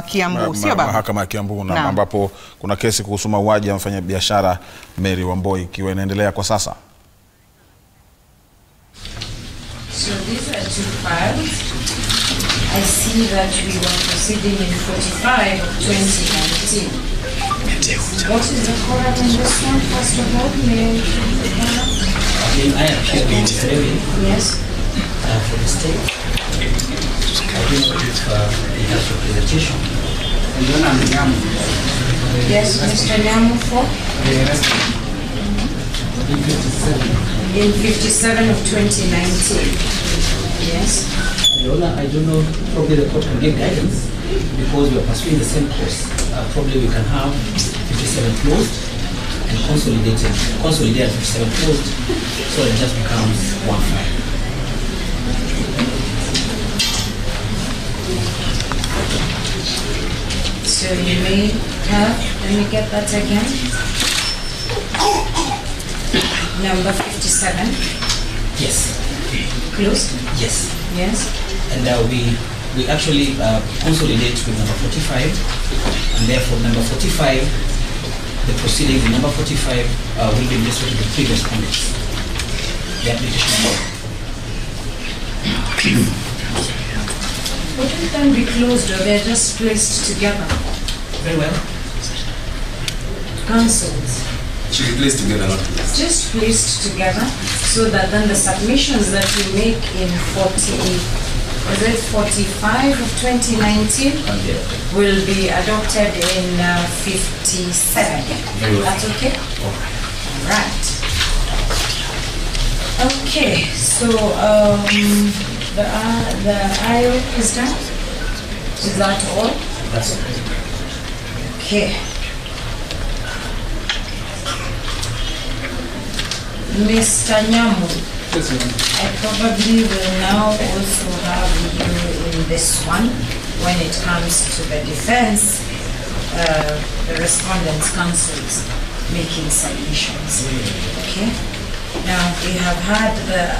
Kiambu, sio baba? Mahakama ya Kiambu, na ambapo kuna kesi kuhusu mauaji ya mfanyabiashara Mary Wambui ikiwa inaendelea kwa sasa. So these are two files. I see that we were proceeding in 45 of 2019. What is the correct in this one, first of all? I appear on Mary. Yes. For the state. I don't know if it has representation. Yes, Mr. Nyamu for? In 57 of 2019. Yes. Your Honor, I don't know, probably the court can give guidance because we are pursuing the same course. Probably we can have 57 closed and consolidate 57 closed, so it just becomes one file. So you may have, let me get that again. Number 57. Yes. Closed? Yes. Yes. And we actually consolidate with number 45, and therefore number 45, the proceedings in number 45 will be listed to the previous comments. The application number. Wouldn't them be closed or they're just placed together? Very well. Cancelled. Should be placed together, not placed. Just placed together, so that then the submissions that you make in 45 of 2019 will be adopted in 57. That's okay? All right. Okay, so the IO is done? Is that all? That's okay. Okay. Mr. Nyamu, I probably will now also have you in this one when it comes to the defense, the respondent's counsels making submissions. Okay? Now, we have had the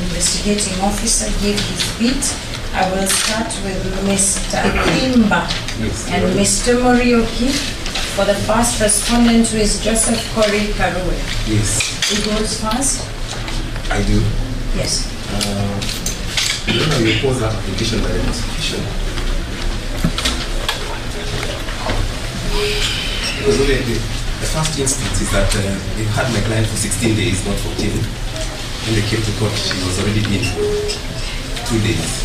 investigating officer give his beat. I will start with Mr. Kimba and Mr. Morioki for the first respondent, who is Joseph Corey Karue. Yes. Who goes first? I do. Yes. When you pose that application by the prosecution, because the first instance is that they've had my client for 16 days, not 14. When they came to court, she was already in 2 days.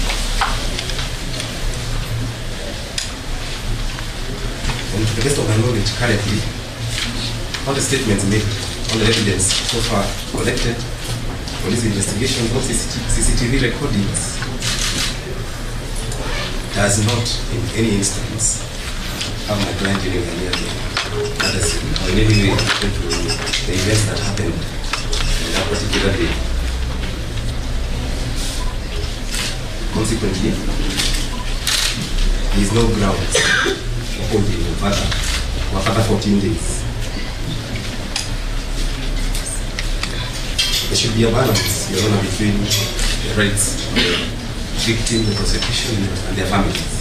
And to the best of my knowledge, currently, all the statements made, all the evidence so far collected, police investigations, all CCTV recordings, does not, in any instance, have my client anywhere near the others, or in any way related to the events that happened on that particular day. Consequently, there is no grounds for holding him for further 14 days. There should be a balance, Your Honor, between the rights of the victim, the prosecution, and their families.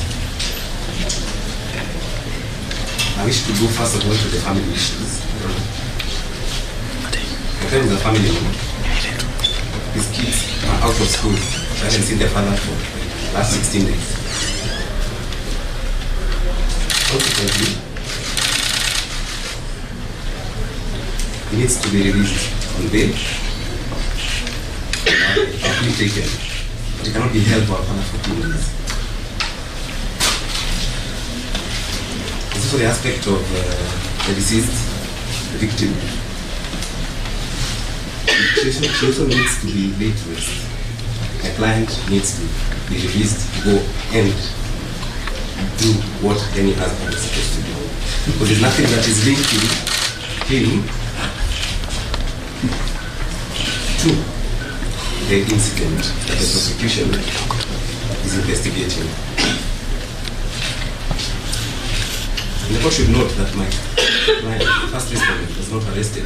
I wish to go first of all to the family issues. My friend is a family man. His kids are out of school. I haven't seen their father for the last 16 days. Consequently, he needs to be released on bail. Be taken, but it cannot be held for another 14 days. There's also the aspect of the deceased, the victim. She also needs to be laid to rest. My client needs to be released to go and do what any husband is supposed to do. Because there's nothing that is linking him to the incident that the prosecution is investigating. And the court should note that my client, first respondent, was not arrested.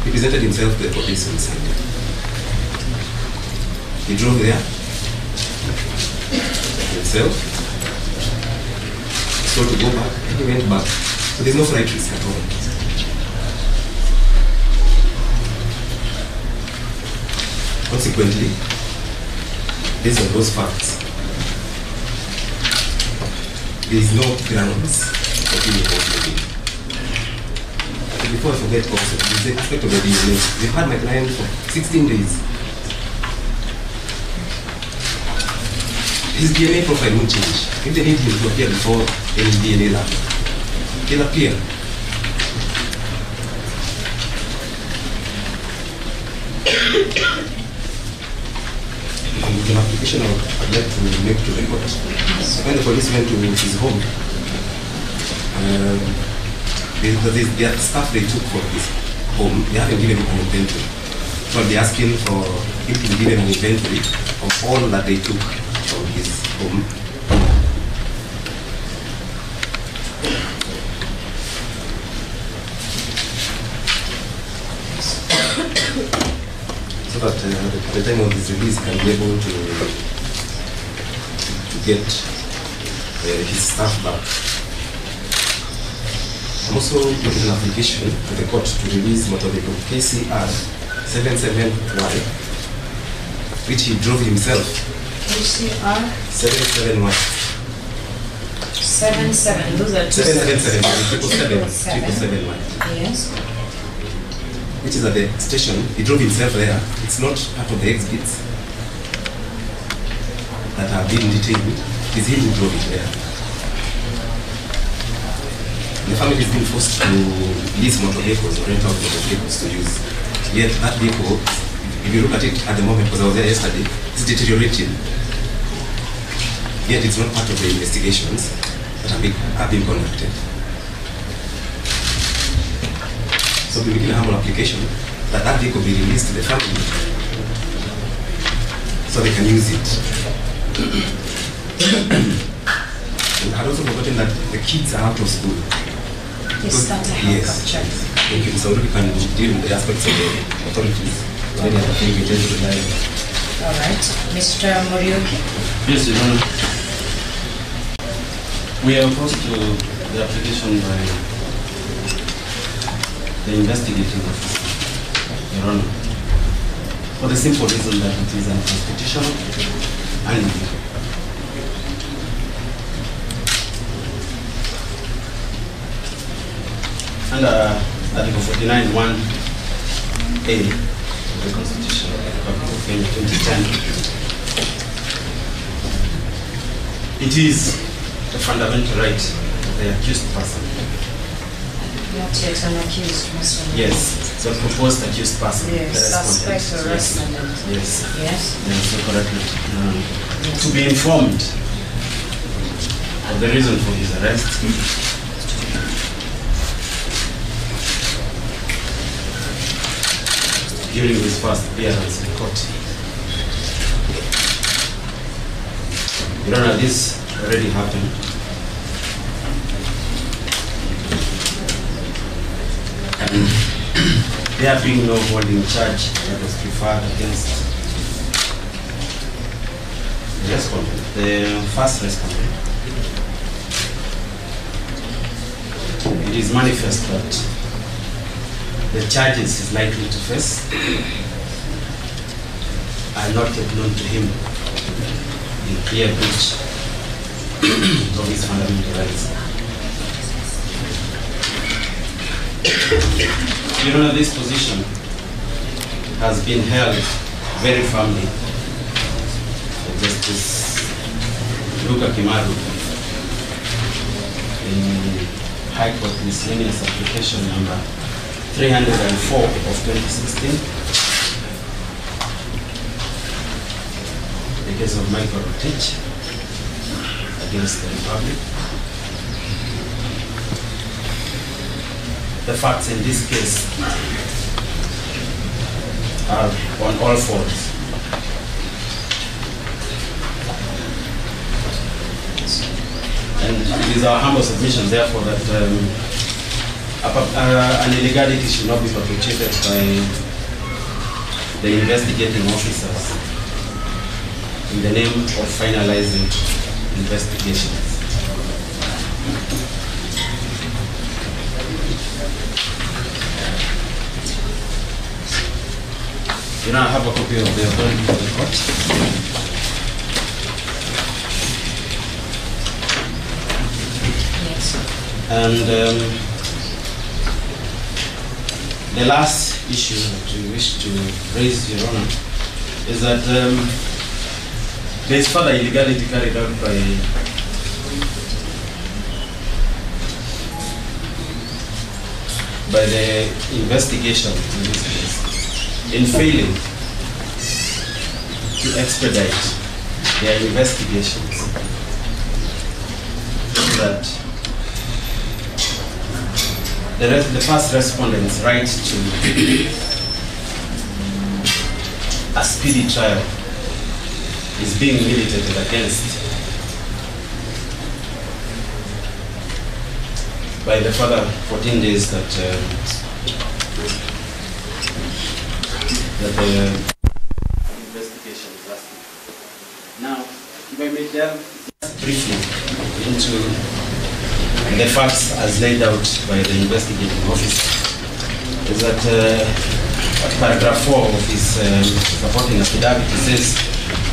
He presented himself to the police on Sunday. He drove there himself told to go back, and he went back. So there's no flight risk at all. Consequently, based on those facts, there is no grounds for killing him. Before I forget also, there's the aspect of the DNA. They've had my client for 16 days. His DNA profile won't change. If they need him to appear before any DNA lab, he'll appear. With an application I'd like to make to the court. When the police went to his home, the stuff they took from his home, they haven't given him an inventory. So I'll be asking for him to be given an inventory of all that they took from his home. So that at the time of his release, he can be able to get his stuff back. I'm also making an application to the court to release motor vehicle Kesi 77Y, which he drove himself. Kesi 771. 77. Those are 777. Yes. Which is at the station. He drove himself there. It's not part of the exhibits that have been detained. It's him who drove it there. The family has been forced to lease motor vehicles or rent out motor vehicles to use. Yet that vehicle, if you look at it at the moment, because I was there yesterday, it's deteriorating. Yet it's not part of the investigations that have been conducted. So we're making a humble application that that vehicle be released to the family so they can use it. And I had also forgotten that the kids are out of school. Is that a handcuff check? Thank you. So we can deal with the aspects of the authorities. Any other thing we tend to deny. All right. Mr. Morioki? Yes, Your Honor. We are opposed to the application by the investigating officer, Your Honor, for the simple reason that it is unconstitutional and illegal. Under Article 49(1)(a) of the Constitution of the Republic of Kenya 2010, it is a fundamental right of the accused person. Not yet an accused, Mr. Yes, the proposed accused person. Yes, suspect or respondent. Yes. Yes. Yes, so correctly. To be informed of the reason for his arrest, during his first appearance in court. Your Honor, this already happened. And there being no holding charge that was preferred against the respondent, the first respondent, it is manifest that the charges he's likely to face are not yet known to him in clear breach of his fundamental rights. Your Honor, this position has been held very firmly by Justice Luka Kimaru in High Court Miscellaneous Application number 304 of 2016, the case of Michael Rotich against the Republic. The facts in this case are on all fours. And it is our humble submission, therefore, that an illegality should not be perpetrated by the investigating officers in the name of finalizing investigations. You now have a copy of the authority for the court. Yes. And the last issue that we wish to raise, Your Honor, is that there is further illegality carried out by the investigation in this case, in failing to expedite their investigations, so that the first respondent's right to a speedy trial is being militated against by the further 14 days that the investigation is lasting. Now, if I may delve briefly into the facts as laid out by the investigating officer, is that paragraph 4 of his supporting affidavit says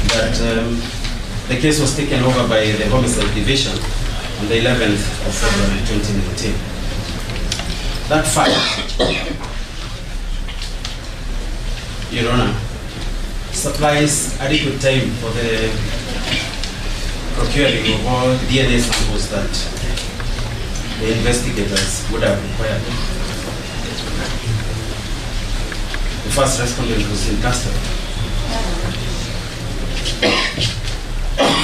that the case was taken over by the Homicide Division on the 11th of February 2019. That fact, Your Honor, supplies adequate time for the procuring of all DNA samples that the investigators would have required. The first respondent was in custody.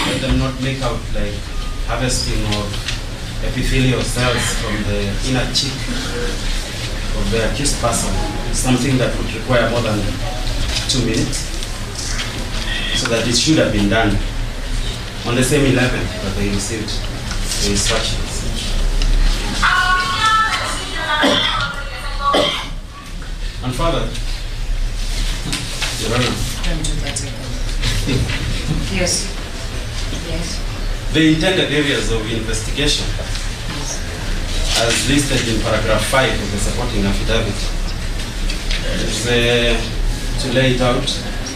Let them not make out like harvesting of epithelial cells from the inner cheek of the accused person, something that would require more than 2 minutes, so that it should have been done on the same 11th that they received the instructions. And further, Your Honor, Yes. Yes. the intended areas of investigation, as listed in paragraph 5 of the supporting affidavit, is to lay it out: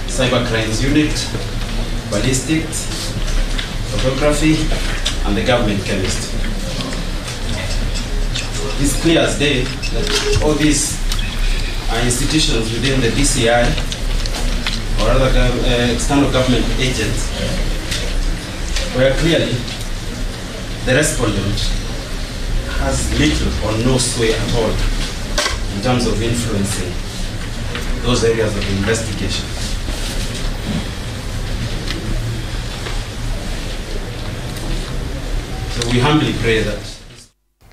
cyber crimes unit, ballistics, photography, and the government chemist. It's clear as day that all these are institutions within the DCI or other external government agents, where clearly the respondent has little or no sway at all in terms of influencing those areas of investigation. So we humbly pray that